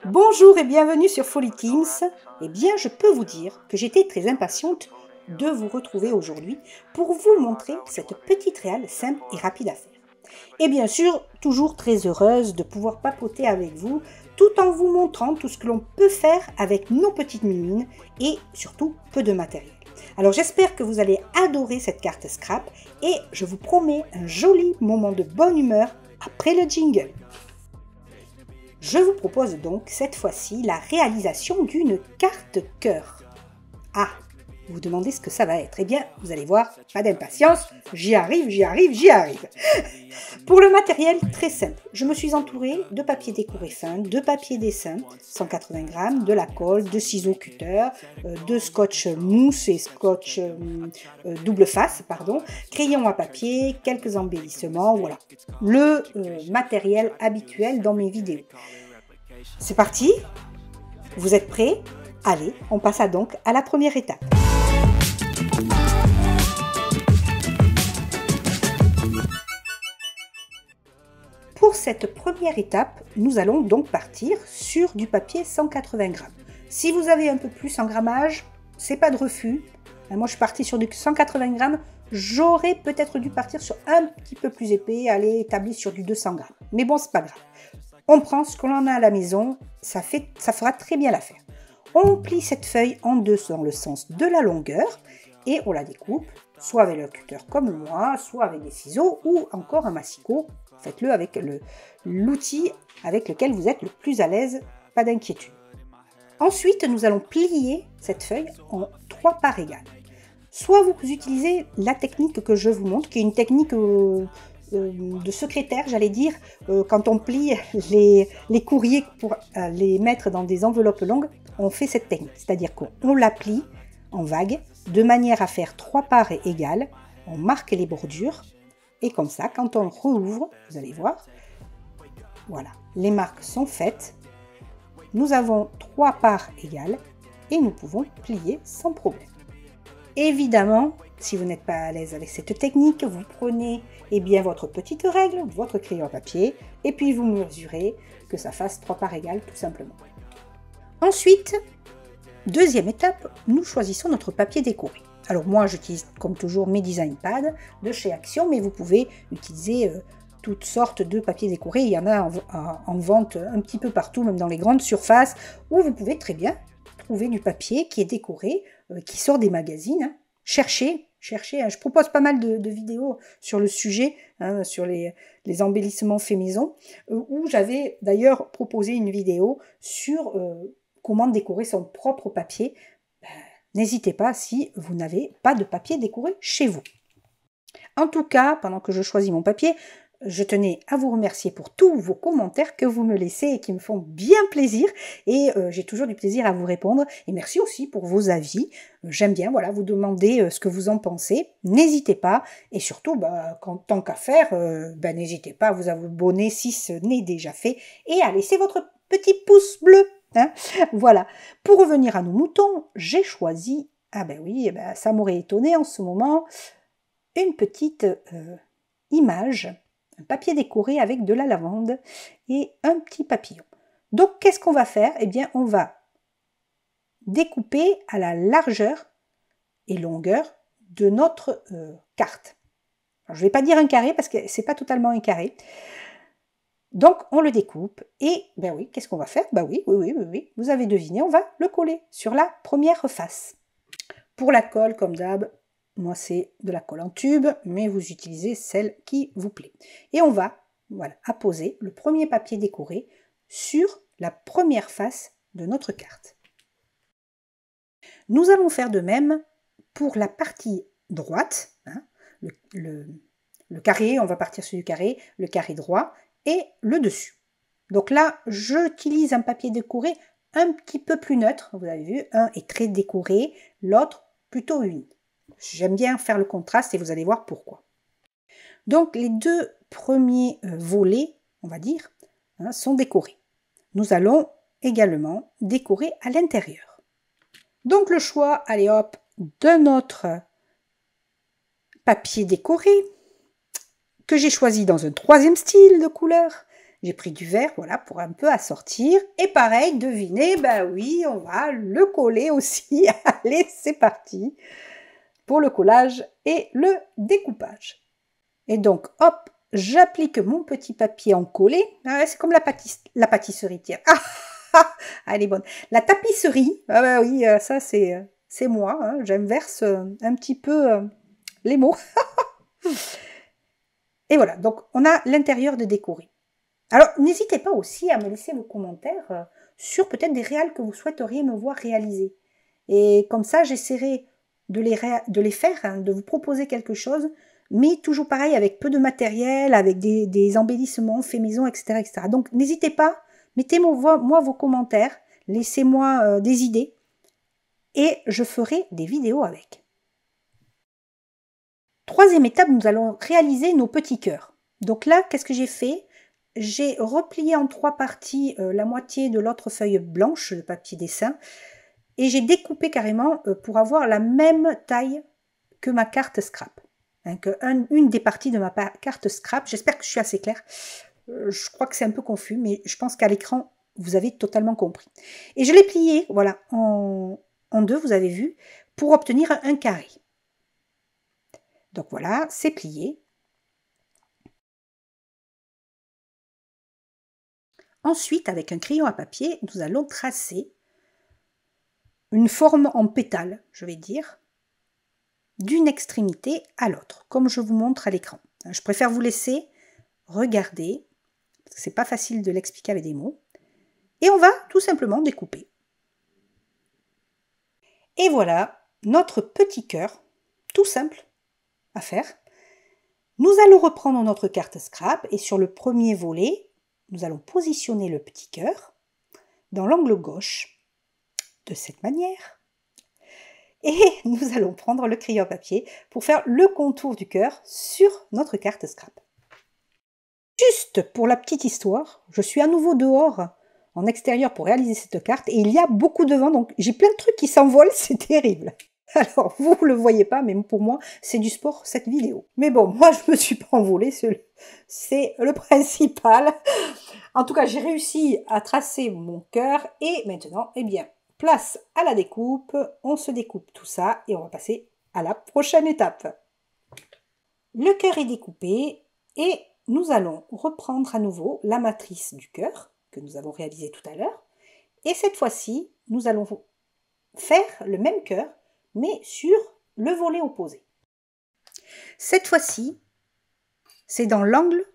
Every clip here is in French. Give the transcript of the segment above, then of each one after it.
Bonjour et bienvenue sur Folly Teams. Eh bien, je peux vous dire que j'étais très impatiente de vous retrouver aujourd'hui pour vous montrer cette petite réale simple et rapide à faire. Et bien sûr, toujours très heureuse de pouvoir papoter avec vous tout en vous montrant tout ce que l'on peut faire avec nos petites mimines et surtout peu de matériel. Alors j'espère que vous allez adorer cette carte scrap et je vous promets un joli moment de bonne humeur après le jingle. Je vous propose donc cette fois-ci la réalisation d'une carte cœur. Ah, vous vous demandez ce que ça va être. Eh bien, vous allez voir, pas d'impatience, j'y arrive. Pour le matériel, très simple. Je me suis entourée de papier décoré fin, de papier dessin, 180 grammes, de la colle, de ciseaux cutter, de scotch mousse et scotch double face, crayon à papier, quelques embellissements, voilà. Le matériel habituel dans mes vidéos. C'est parti? Vous êtes prêts? Allez, on passe donc à la première étape. Pour cette première étape, nous allons donc partir sur du papier 180 grammes. Si vous avez un peu plus en grammage, c'est pas de refus. Moi, je suis partie sur du 180 grammes. J'aurais peut-être dû partir sur un petit peu plus épais, aller établir sur du 200 grammes. Mais bon, c'est pas grave. On prend ce qu'on en a à la maison, ça fera très bien l'affaire. On plie cette feuille en deux dans le sens de la longueur et on la découpe, soit avec le cutter comme moi, soit avec des ciseaux ou encore un massicot. Faites-le avec l'outil avec lequel vous êtes le plus à l'aise, pas d'inquiétude. Ensuite, nous allons plier cette feuille en 3 parts égales. Soit vous utilisez la technique que je vous montre, qui est une technique de secrétaire, j'allais dire, quand on plie les courriers pour les mettre dans des enveloppes longues, on fait cette technique. C'est-à-dire qu'on la plie en vague, de manière à faire 3 parts égales, on marque les bordures, et comme ça, quand on rouvre, vous allez voir, voilà, les marques sont faites, nous avons 3 parts égales, et nous pouvons plier sans problème. Évidemment, si vous n'êtes pas à l'aise avec cette technique, vous prenez votre petite règle, votre crayon à papier, et puis vous mesurez que ça fasse 3 parts égales tout simplement. Ensuite, deuxième étape, nous choisissons notre papier décoré. Alors moi, j'utilise comme toujours mes design pads de chez Action, mais vous pouvez utiliser toutes sortes de papiers décorés. Il y en a en vente un petit peu partout, même dans les grandes surfaces, où vous pouvez très bien trouver du papier qui est décoré, qui sort des magazines. Cherchez, je propose pas mal de vidéos sur le sujet, sur les embellissements faits maison, où j'avais d'ailleurs proposé une vidéo sur comment décorer son propre papier. N'hésitez pas si vous n'avez pas de papier décoré chez vous. En tout cas, pendant que je choisis mon papier, je tenais à vous remercier pour tous vos commentaires que vous me laissez et qui me font bien plaisir. Et j'ai toujours du plaisir à vous répondre. Et merci aussi pour vos avis. J'aime bien vous demander ce que vous en pensez. N'hésitez pas. Et surtout, tant qu'à faire, n'hésitez pas à vous abonner si ce n'est déjà fait. Et à laisser votre petit pouce bleu. Voilà. Pour revenir à nos moutons, j'ai choisi, ça m'aurait étonné en ce moment, une petite image, un papier décoré avec de la lavande et un petit papillon. Donc, qu'est-ce qu'on va faire? Eh bien, on va découper à la largeur et longueur de notre carte. Alors, je ne vais pas dire un carré parce que ce n'est pas totalement un carré. Donc, on le découpe et, qu'est-ce qu'on va faire? Oui, vous avez deviné, on va le coller sur la première face. Pour la colle, comme d'hab, moi c'est de la colle en tube, mais vous utilisez celle qui vous plaît. Et on va, apposer le premier papier décoré sur la première face de notre carte. Nous allons faire de même pour la partie droite, le carré, on va partir sur du carré, le carré droit, et le dessus. Donc là, j'utilise un papier décoré un petit peu plus neutre. Vous avez vu, un est très décoré, l'autre plutôt uni. J'aime bien faire le contraste et vous allez voir pourquoi. Donc les deux premiers volets, on va dire, sont décorés. Nous allons également décorer à l'intérieur. Donc le choix, allez hop, de notre papier décoré, que j'ai choisi dans un troisième style de couleur, J'ai pris du verre, voilà, pour un peu assortir. Et pareil, devinez, ben oui, on va le coller aussi. Allez, c'est parti pour le collage et le découpage. Et donc, hop, j'applique mon petit papier en collé. Ah, c'est comme la pâtisserie, tiens. Ah, elle est bonne. La tapisserie, ah bah oui, ça c'est moi. Hein. J'inverse un petit peu les mots. Et voilà, donc on a l'intérieur de décorer. Alors, n'hésitez pas aussi à me laisser vos commentaires sur peut-être des réals que vous souhaiteriez me voir réaliser. Et comme ça, j'essaierai de les faire, hein, de vous proposer quelque chose, mais toujours pareil, avec peu de matériel, avec des embellissements faits maison, etc., etc. Donc, n'hésitez pas, mettez-moi vos commentaires, laissez-moi des idées, et je ferai des vidéos avec. Troisième étape, nous allons réaliser nos petits cœurs. Donc là, qu'est-ce que j'ai fait? J'ai replié en 3 parties la moitié de l'autre feuille blanche de papier dessin et j'ai découpé carrément pour avoir la même taille que ma carte scrap. Hein, une des parties de ma carte scrap, j'espère que je suis assez claire. Je crois que c'est un peu confus, mais je pense qu'à l'écran, vous avez totalement compris. Et je l'ai plié, voilà, en 2, vous avez vu, pour obtenir un carré. Donc voilà, c'est plié. Ensuite, avec un crayon à papier, nous allons tracer une forme en pétale, je vais dire, d'une extrémité à l'autre, comme je vous montre à l'écran. Je préfère vous laisser regarder, parce que c'est pas facile de l'expliquer avec des mots. Et on va tout simplement découper. Et voilà notre petit cœur, tout simple à faire. Nous allons reprendre notre carte scrap et sur le premier volet, nous allons positionner le petit cœur dans l'angle gauche, de cette manière. Et nous allons prendre le crayon à papier pour faire le contour du cœur sur notre carte scrap. Juste pour la petite histoire, je suis à nouveau dehors en extérieur pour réaliser cette carte et il y a beaucoup de vent, donc j'ai plein de trucs qui s'envolent, c'est terrible. Alors, vous ne le voyez pas, mais pour moi, c'est du sport, cette vidéo. Mais bon, moi, je ne me suis pas envolée, c'est le principal. En tout cas, j'ai réussi à tracer mon cœur et maintenant, eh bien, place à la découpe. On se découpe tout ça et on va passer à la prochaine étape. Le cœur est découpé et nous allons reprendre à nouveau la matrice du cœur que nous avons réalisée tout à l'heure. Et cette fois-ci, nous allons faire le même cœur, mais sur le volet opposé. Cette fois-ci, c'est dans l'angle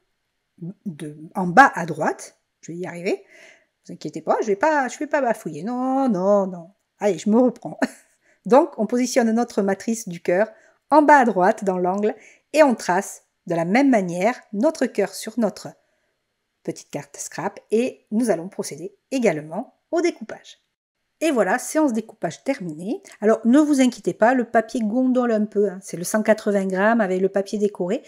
en bas à droite. Je vais y arriver. Ne vous inquiétez pas, je vais pas bafouiller. Non, non, non. Allez, je me reprends. Donc, on positionne notre matrice du cœur en bas à droite dans l'angle et on trace de la même manière notre cœur sur notre petite carte scrap et nous allons procéder également au découpage. Et voilà, séance découpage terminée. Alors, ne vous inquiétez pas, le papier gondole un peu. Hein. C'est le 180 grammes avec le papier décoré.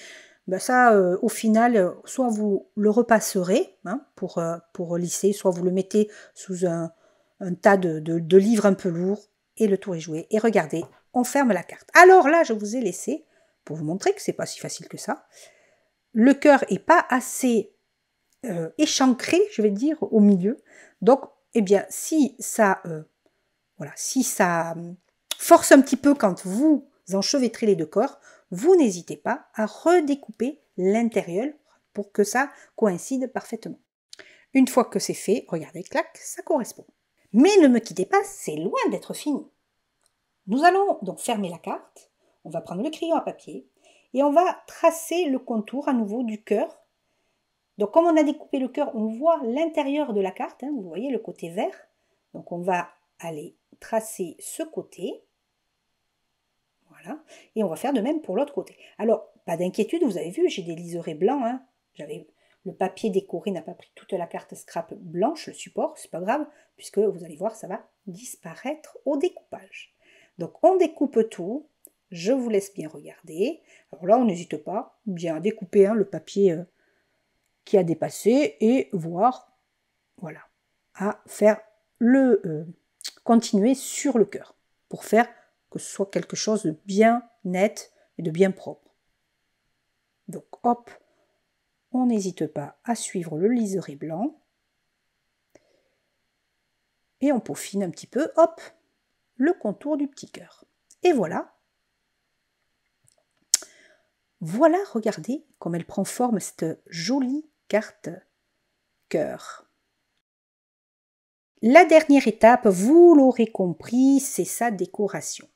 Ben ça, au final, soit vous le repasserez hein, pour lisser, soit vous le mettez sous un tas de livres un peu lourds et le tour est joué. Et regardez, on ferme la carte. Alors là, je vous ai laissé, pour vous montrer que c'est pas si facile que ça, le cœur n'est pas assez échancré, je vais dire, au milieu. Donc, eh bien, si ça force un petit peu quand vous enchevêtrez les deux corps, vous n'hésitez pas à redécouper l'intérieur pour que ça coïncide parfaitement. Une fois que c'est fait, regardez, clac, ça correspond. Mais ne me quittez pas, c'est loin d'être fini. Nous allons donc fermer la carte, on va prendre le crayon à papier et on va tracer le contour à nouveau du cœur. Donc comme on a découpé le cœur, on voit l'intérieur de la carte, hein, vous voyez le côté vert. Donc on va aller tracer ce côté. Voilà. Et on va faire de même pour l'autre côté. Alors, pas d'inquiétude, vous avez vu, j'ai des liserés blancs. Hein. Le papier décoré n'a pas pris toute la carte scrap blanche, le support, c'est pas grave, puisque vous allez voir, ça va disparaître au découpage. Donc on découpe tout, je vous laisse bien regarder. Alors là, on n'hésite pas bien à découper hein, le papier qui a dépassé et voir, voilà, à faire continuer sur le cœur pour faire que ce soit quelque chose de bien net et de bien propre. Donc hop, on n'hésite pas à suivre le liseré blanc. Et on peaufine un petit peu, hop, le contour du petit cœur. Et voilà. Voilà, regardez comme elle prend forme, cette jolie carte cœur. La dernière étape, vous l'aurez compris, c'est sa décoration.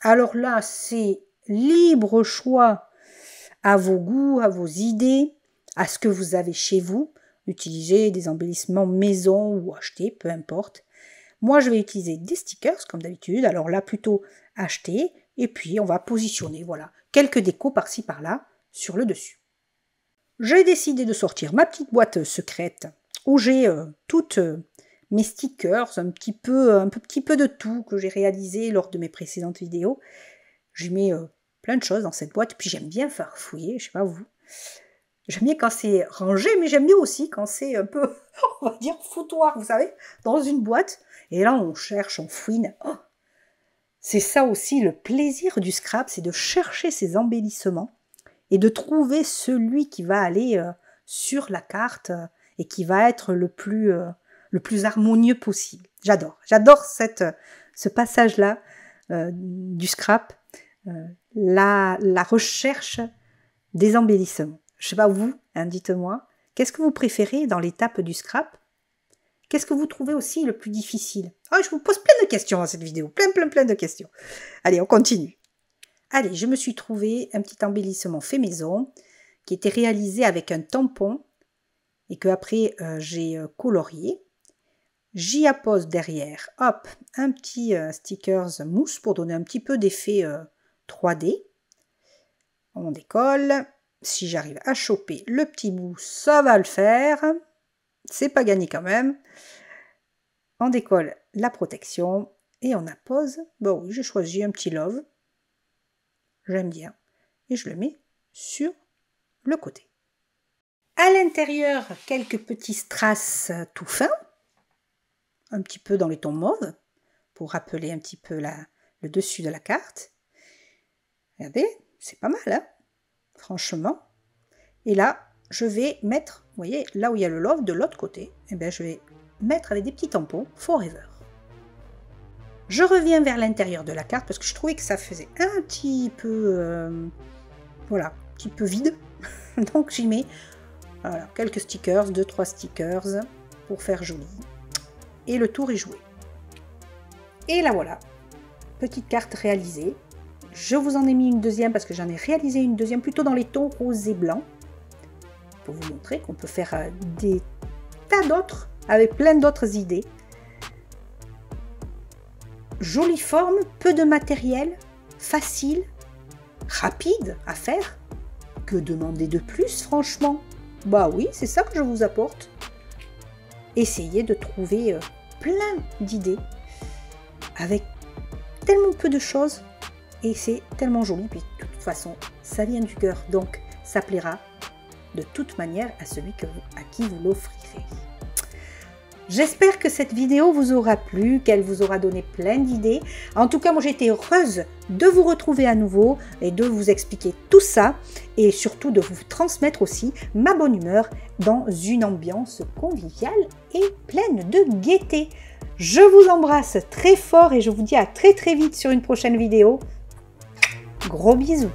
Alors là, c'est libre choix à vos goûts, à vos idées, à ce que vous avez chez vous. Utilisez des embellissements maison ou acheter, peu importe. Moi, je vais utiliser des stickers, comme d'habitude. Alors là, plutôt acheter. Et puis, on va positionner, voilà, quelques décos par-ci, par-là, sur le dessus. J'ai décidé de sortir ma petite boîte secrète, où j'ai toutes mes stickers, un petit peu de tout que j'ai réalisé lors de mes précédentes vidéos. J'ai mis plein de choses dans cette boîte, puis j'aime bien farfouiller, je sais pas vous. J'aime bien quand c'est rangé, mais j'aime bien aussi quand c'est un peu, on va dire, foutoir, vous savez, dans une boîte. Et là, on cherche, on fouine. Oh, c'est ça aussi le plaisir du scrap, c'est de chercher ces embellissements et de trouver celui qui va aller sur la carte et qui va être le plus harmonieux possible. J'adore ce passage-là du scrap, la recherche des embellissements. Je ne sais pas vous, hein, dites-moi, qu'est-ce que vous préférez dans l'étape du scrap? Qu'est-ce que vous trouvez aussi le plus difficile? Ah, je vous pose plein de questions dans cette vidéo, plein de questions. Allez, on continue. Allez, je me suis trouvé un petit embellissement fait maison qui était réalisé avec un tampon et que après j'ai colorié. J'y appose derrière, hop, un petit stickers mousse pour donner un petit peu d'effet 3D. On décolle. Si j'arrive à choper le petit bout, ça va le faire. C'est pas gagné quand même. On décolle la protection et on appose. Bon oui, j'ai choisi un petit love. J'aime bien. Et je le mets sur le côté. À l'intérieur, quelques petits strass tout fins. Un petit peu dans les tons mauves. Pour rappeler un petit peu le dessus de la carte. Regardez, c'est pas mal, hein? Franchement. Et là, je vais mettre, vous voyez, là où il y a le love, de l'autre côté, eh bien, je vais mettre avec des petits tampons Forever. Je reviens vers l'intérieur de la carte parce que je trouvais que ça faisait un petit peu, voilà, un petit peu vide. Donc j'y mets voilà, quelques stickers, 2-3 stickers pour faire joli. Et le tour est joué. Et là voilà, petite carte réalisée. Je vous en ai mis une deuxième parce que j'en ai réalisé une deuxième plutôt dans les tons rose et blanc. Pour vous montrer qu'on peut faire des tas d'autres avec plein d'autres idées. Jolie forme, peu de matériel, facile, rapide à faire. Que demander de plus, franchement? Bah oui, c'est ça que je vous apporte. Essayez de trouver plein d'idées avec tellement peu de choses et c'est tellement joli. Puis de toute façon, ça vient du cœur, donc ça plaira de toute manière à celui à qui vous l'offrirez. J'espère que cette vidéo vous aura plu, qu'elle vous aura donné plein d'idées. En tout cas, moi j'ai été heureuse de vous retrouver à nouveau et de vous expliquer tout ça et surtout de vous transmettre aussi ma bonne humeur dans une ambiance conviviale et pleine de gaieté. Je vous embrasse très fort et je vous dis à très vite sur une prochaine vidéo. Gros bisous!